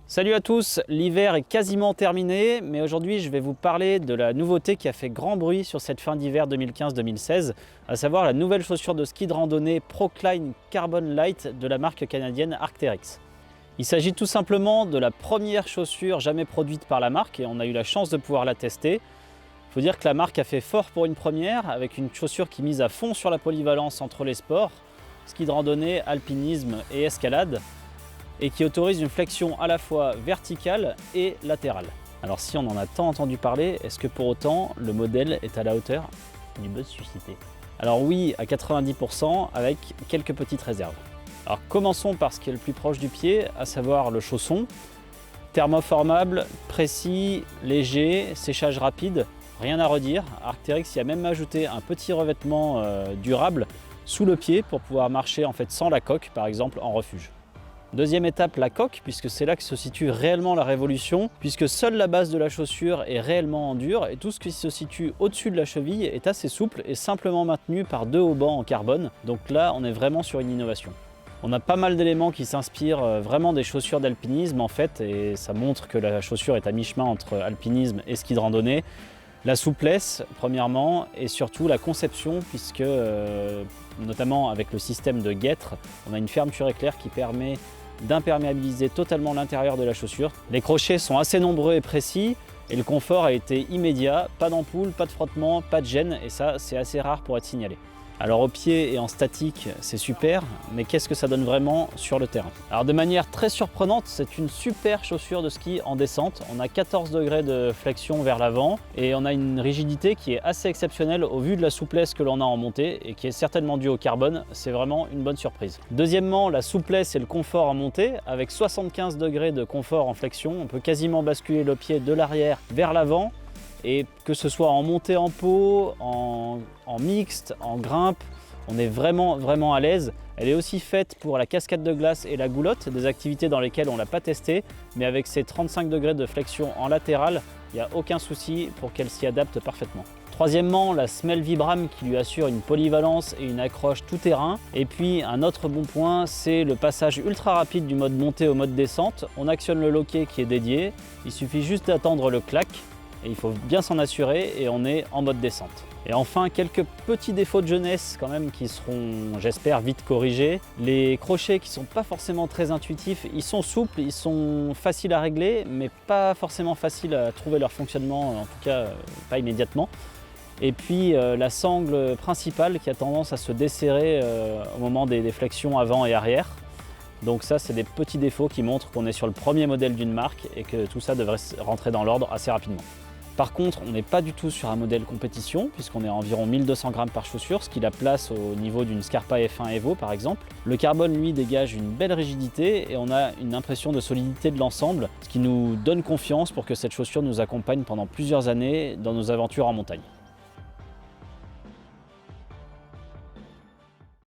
Salut à tous, l'hiver est quasiment terminé, mais aujourd'hui je vais vous parler de la nouveauté qui a fait grand bruit sur cette fin d'hiver 2015-2016, à savoir la nouvelle chaussure de ski de randonnée Procline Carbon Light de la marque canadienne Arc'teryx. Il s'agit tout simplement de la première chaussure jamais produite par la marque et on a eu la chance de pouvoir la tester. Il faut dire que la marque a fait fort pour une première, avec une chaussure qui mise à fond sur la polyvalence entre les sports, ski de randonnée, alpinisme et escalade, et qui autorise une flexion à la fois verticale et latérale. Alors si on en a tant entendu parler, est-ce que pour autant le modèle est à la hauteur du buzz suscité? Alors oui, à 90% avec quelques petites réserves. Alors commençons par ce qui est le plus proche du pied, à savoir le chausson. Thermoformable, précis, léger, séchage rapide, rien à redire. Arc'teryx y a même ajouté un petit revêtement durable sous le pied pour pouvoir marcher en fait sans la coque, par exemple en refuge. Deuxième étape, la coque, puisque c'est là que se situe réellement la révolution, puisque seule la base de la chaussure est réellement en dur et tout ce qui se situe au-dessus de la cheville est assez souple et simplement maintenu par deux haubans en carbone. Donc là, on est vraiment sur une innovation. On a pas mal d'éléments qui s'inspirent vraiment des chaussures d'alpinisme en fait, et ça montre que la chaussure est à mi-chemin entre alpinisme et ski de randonnée. La souplesse, premièrement, et surtout la conception, puisque notamment avec le système de guêtre, on a une fermeture éclair qui permet d'imperméabiliser totalement l'intérieur de la chaussure. Les crochets sont assez nombreux et précis et le confort a été immédiat, pas d'ampoule, pas de frottement, pas de gêne et ça c'est assez rare pour être signalé. Alors au pied et en statique c'est super, mais qu'est-ce que ça donne vraiment sur le terrain? Alors de manière très surprenante, c'est une super chaussure de ski en descente. On a 14 degrés de flexion vers l'avant et on a une rigidité qui est assez exceptionnelle au vu de la souplesse que l'on a en montée et qui est certainement due au carbone. C'est vraiment une bonne surprise. Deuxièmement, la souplesse et le confort en montée. Avec 75 degrés de confort en flexion, on peut quasiment basculer le pied de l'arrière vers l'avant. Et que ce soit en montée en pot, en mixte, en grimpe, on est vraiment à l'aise. Elle est aussi faite pour la cascade de glace et la goulotte, des activités dans lesquelles on ne l'a pas testée, mais avec ses 35 degrés de flexion en latéral, il n'y a aucun souci pour qu'elle s'y adapte parfaitement. Troisièmement, la semelle Vibram qui lui assure une polyvalence et une accroche tout terrain. Et puis un autre bon point, c'est le passage ultra rapide du mode montée au mode descente. On actionne le loquet qui est dédié, il suffit juste d'attendre le clac. Et il faut bien s'en assurer et on est en mode descente. Et enfin, quelques petits défauts de jeunesse quand même qui seront, j'espère, vite corrigés. Les crochets qui ne sont pas forcément très intuitifs, ils sont souples, ils sont faciles à régler, mais pas forcément faciles à trouver leur fonctionnement, en tout cas pas immédiatement. Et puis la sangle principale qui a tendance à se desserrer au moment des flexions avant et arrière. Donc ça, c'est des petits défauts qui montrent qu'on est sur le premier modèle d'une marque et que tout ça devrait rentrer dans l'ordre assez rapidement. Par contre, on n'est pas du tout sur un modèle compétition, puisqu'on est à environ 1200 grammes par chaussure, ce qui la place au niveau d'une Scarpa F1 Evo par exemple. Le carbone, lui, dégage une belle rigidité et on a une impression de solidité de l'ensemble, ce qui nous donne confiance pour que cette chaussure nous accompagne pendant plusieurs années dans nos aventures en montagne.